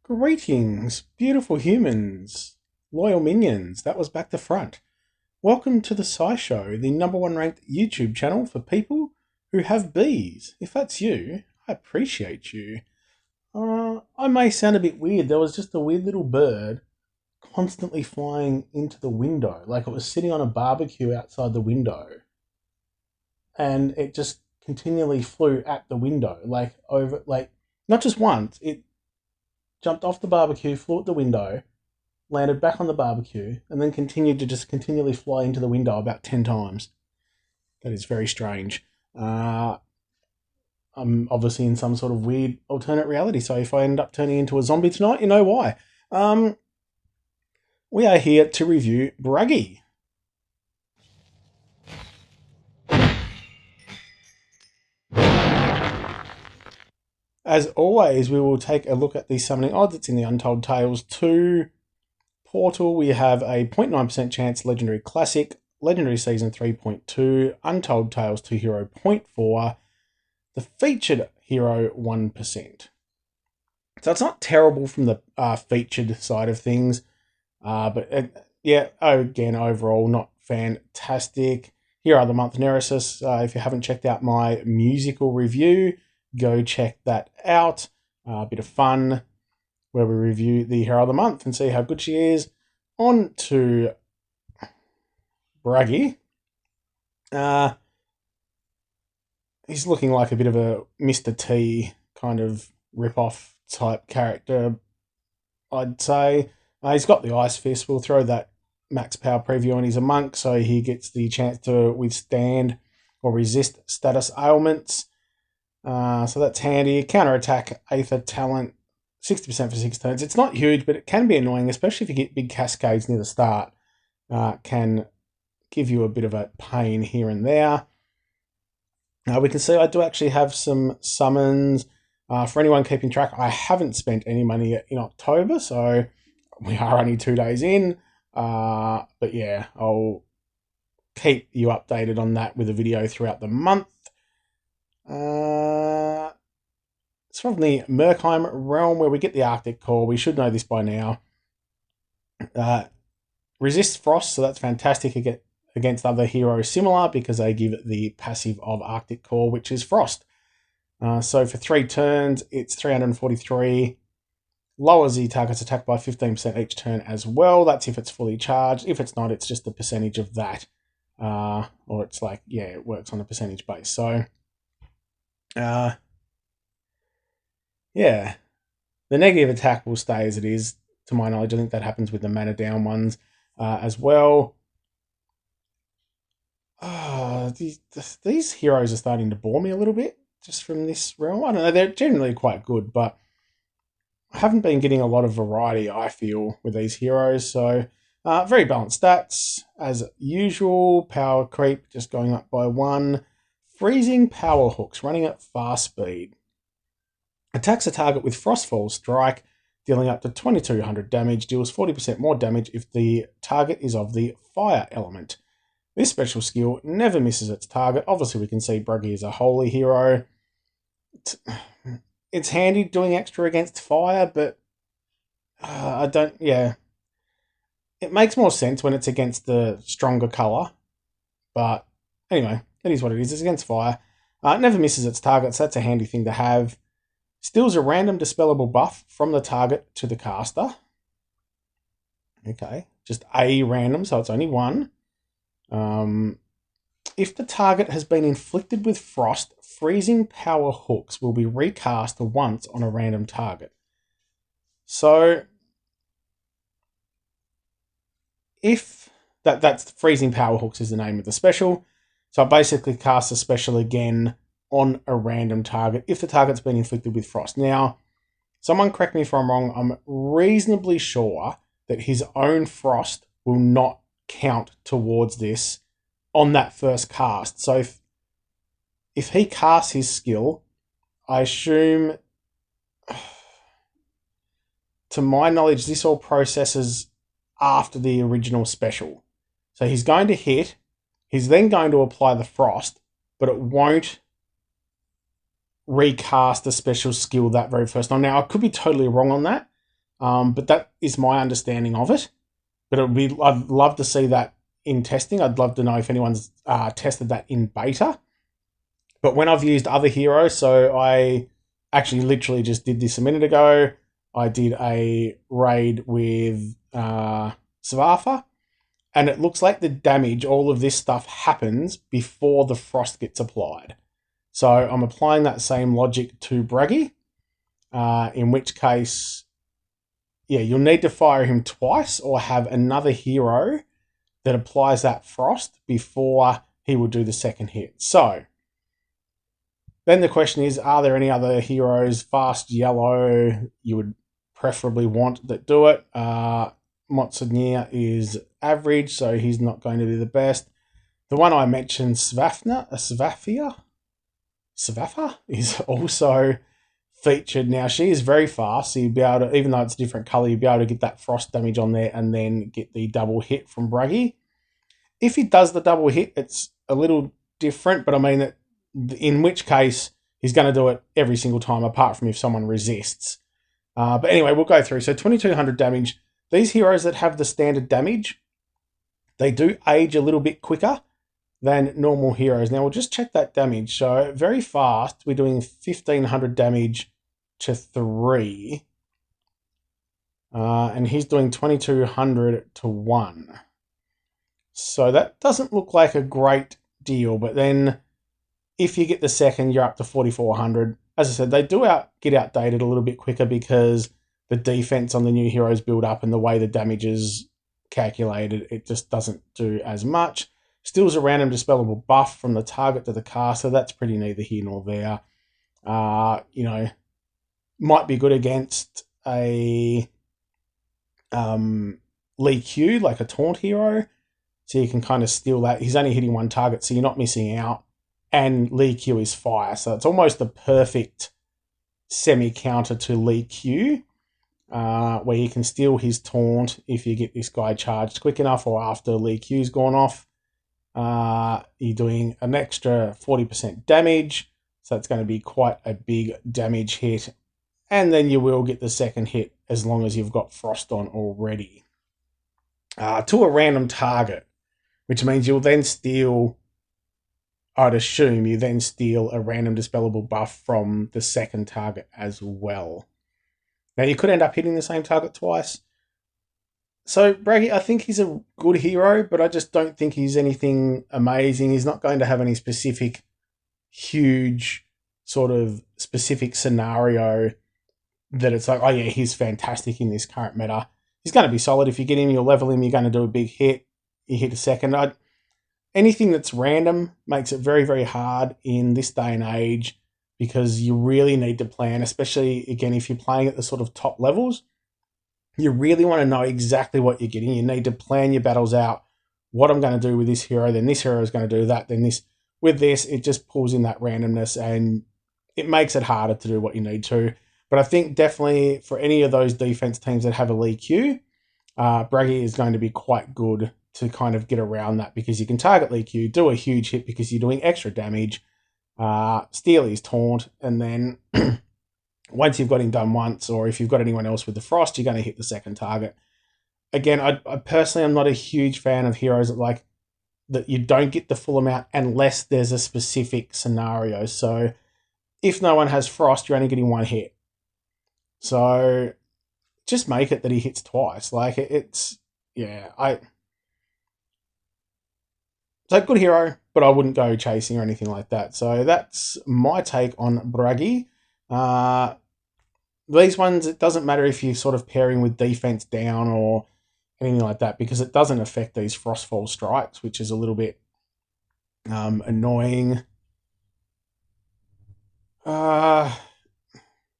Greetings, beautiful humans, loyal minions. That was back to front. Welcome to the SciShow, the #1 ranked YouTube channel for people who have bees. If that's you, I appreciate you. I may sound a bit weird. There was just a weird little bird constantly flying into the window, like it was sitting on a barbecue outside the window, and it just continually flew at the window, like not just once. It jumped off the barbecue, flew at the window, landed back on the barbecue, and then continued to just continually fly into the window about 10 times. That is very strange. I'm obviously in some sort of weird alternate reality, so if I end up turning into a zombie tonight, you know why. We are here to review Bragi. As always, we will take a look at the summoning odds. It's in the Untold Tales 2 portal. We have a 0.9% chance Legendary Classic, Legendary Season 3.2, Untold Tales 2 Hero 0.4, the featured hero 1%. So it's not terrible from the featured side of things, but yeah, again, overall, not fantastic. Hero of the Month, Neresis. If you haven't checked out my musical review, go check that out. A bit of fun where we review the Hero of the Month and see how good she is. On to Bragi. He's looking like a bit of a Mr. T kind of rip-off type character, I'd say. He's got the Ice Fist. We'll throw that max power preview on. He's a monk, so he gets the chance to withstand or resist status ailments. So that's handy. Counterattack, Aether Talent, 60% for 6 turns. It's not huge, but it can be annoying, especially if you get big cascades near the start. Can give you a bit of a pain here and there. We can see I do actually have some summons. For anyone keeping track, I haven't spent any money in October, so we are only 2 days in. But yeah, I'll keep you updated on that with a video throughout the month. It's from the Murkheim realm where we get the Arctic core. We should know this by now. Resists frost, so that's fantastic against other heroes similar because they give it the passive of Arctic core, which is frost. So for 3 turns, it's 343. Lowers the target's attack by 15% each turn as well. That's if it's fully charged. If it's not, it's just a percentage of that. Or it's like, yeah, it works on a percentage base. So yeah, the negative attack will stay as it is, to my knowledge. I think that happens with the mana down ones as well. These heroes are starting to bore me a little bit just from this realm. I don't know, they're generally quite good, but I haven't been getting a lot of variety, I feel, with these heroes. So very balanced stats as usual. Power creep just going up by 1. Freezing power hooks running at fast speed. Attacks a target with Frostfall Strike, dealing up to 2200 damage. Deals 40% more damage if the target is of the fire element. This special skill never misses its target. Obviously, we can see Bragi is a holy hero. It's handy doing extra against fire, but yeah. It makes more sense when it's against the stronger colour. But anyway, it is what it is. It's against fire. It never misses its target, so that's a handy thing to have. Steals a random dispellable buff from the target to the caster. Okay, just a random, so it's only 1. If the target has been inflicted with frost, freezing power hooks will be recast once on a random target. So if that's freezing power hooks is the name of the special. So I basically cast a special again on a random target if the target's been inflicted with frost. Now, someone correct me if I'm wrong, I'm reasonably sure that his own frost will not count towards this on that first cast. So if he casts his skill, I assume, to my knowledge, this all processes after the original special. So he's going to hit, he's then going to apply the frost, but it won't recast the special skill that very first time. Now, I could be totally wrong on that, But that is my understanding of it. But I'd love to see that in testing. I'd love to know if anyone's tested that in beta. But when I've used other heroes, so I actually literally just did this a minute ago. I did a raid with Savafa, and it looks like the damage, all of this stuff happens before the frost gets applied. So I'm applying that same logic to Bragi, in which case, yeah, you'll need to fire him twice or have another hero that applies that frost before he will do the second hit. So then the question is, are there any other heroes, fast yellow, you would preferably want that do it? Monseigneur is average, so he's not going to be the best. The one I mentioned, Svafa, is also featured. Now, she is very fast, so you'll be able to, even though it's a different colour, you'll be able to get that frost damage on there and then get the double hit from Bragi. If he does the double hit, it's a little different, but I mean, in which case, he's going to do it every single time, apart from if someone resists. But anyway, we'll go through. So 2200 damage. These heroes that have the standard damage, they do age a little bit quicker than normal heroes. Now, we'll just check that damage. So very fast, we're doing 1500 damage to 3. And he's doing 2200 to 1. So that doesn't look like a great deal. But then if you get the second, you're up to 4400. As I said, they do get outdated a little bit quicker because the defense on the new heroes build up and the way the damage is calculated, it just doesn't do as much. Steals a random dispellable buff from the target to the caster. That's pretty neither here nor there. Might be good against a Lee Q, like a taunt hero. So you can kind of steal that. He's only hitting one target, so you're not missing out. And Lee Q is fire, so it's almost the perfect semi-counter to Lee Q, where you can steal his taunt if you get this guy charged quick enough or after Lee Q's gone off. You're doing an extra 40% damage, so it's going to be quite a big damage hit. And then you will get the second hit as long as you've got Frost on already. To a random target, which means you'll then steal, I'd assume you then steal a random dispellable buff from the second target as well. Now, you could end up hitting the same target twice. So, Bragi, I think he's a good hero, but I just don't think he's anything amazing. He's not going to have any specific, huge, sort of specific scenario that it's like, oh yeah, he's fantastic in this current meta. He's going to be solid. If you get him, you'll level him, you're going to do a big hit. You hit a second. Anything that's random makes it very, very hard in this day and age because you really need to plan, especially, again, if you're playing at the sort of top levels. You really want to know exactly what you're getting. You need to plan your battles out. What I'm going to do with this hero, then this hero is going to do that, then this. With this, it just pulls in that randomness and it makes it harder to do what you need to. But I think definitely for any of those defense teams that have a Lee Q, Bragi is going to be quite good to kind of get around that because you can target Lee Q, do a huge hit because you're doing extra damage, steal his taunt, and then once you've got him done once, or if you've got anyone else with the Frost, you're going to hit the second target. Again, I personally am not a huge fan of heroes that you don't get the full amount unless there's a specific scenario. So if no one has Frost, you're only getting one hit. So just make it that he hits twice. It's a good hero, but I wouldn't go chasing or anything like that. So that's my take on Bragi. These ones, it doesn't matter if you're sort of pairing with defense down or anything like that because it doesn't affect these Frostfall strikes, which is a little bit annoying.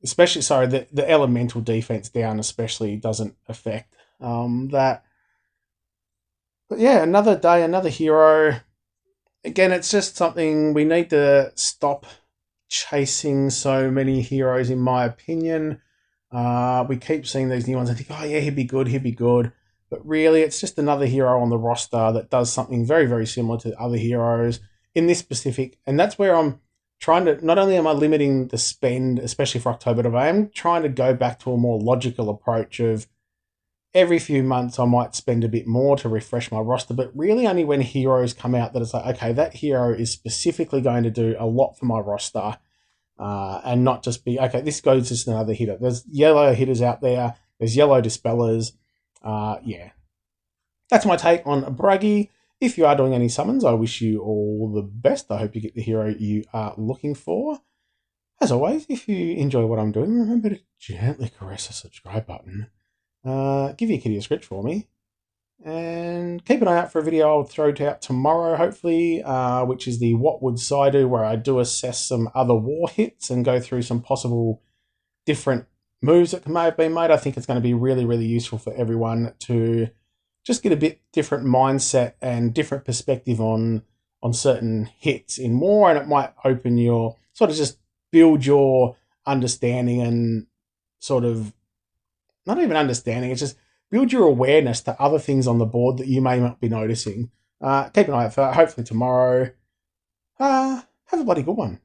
Especially, sorry, the elemental defense down especially doesn't affect that. But yeah, another day, another hero. Again, it's just something we need to stop chasing so many heroes, in my opinion. We keep seeing these new ones and think, oh yeah, he'd be good. But really, it's just another hero on the roster that does something very, very similar to other heroes in this specific. And that's where I'm trying to, not only am I limiting the spend, especially for October, but I am trying to go back to a more logical approach of every few months I might spend a bit more to refresh my roster, but really only when heroes come out that it's like, okay, that hero is specifically going to do a lot for my roster, and not just be, okay, this goes just another hitter. There's yellow hitters out there, there's yellow dispellers. Yeah, that's my take on Bragi. If you are doing any summons, I wish you all the best. I hope you get the hero you are looking for. As always, if you enjoy what I'm doing, remember to gently caress the subscribe button. Give your kitty a scratch for me. And keep an eye out for a video I'll throw out tomorrow, hopefully, which is the What Would Sai Do, where I do assess some other war hits and go through some possible different moves that may have been made. I think it's going to be really, really useful for everyone to just get a bit different mindset and different perspective on certain hits in more, and it might open your, sort of just build your understanding and sort of, not even understanding, it's just build your awareness to other things on the board that you may not be noticing. Keep an eye out for that. Hopefully tomorrow. Have a bloody good one.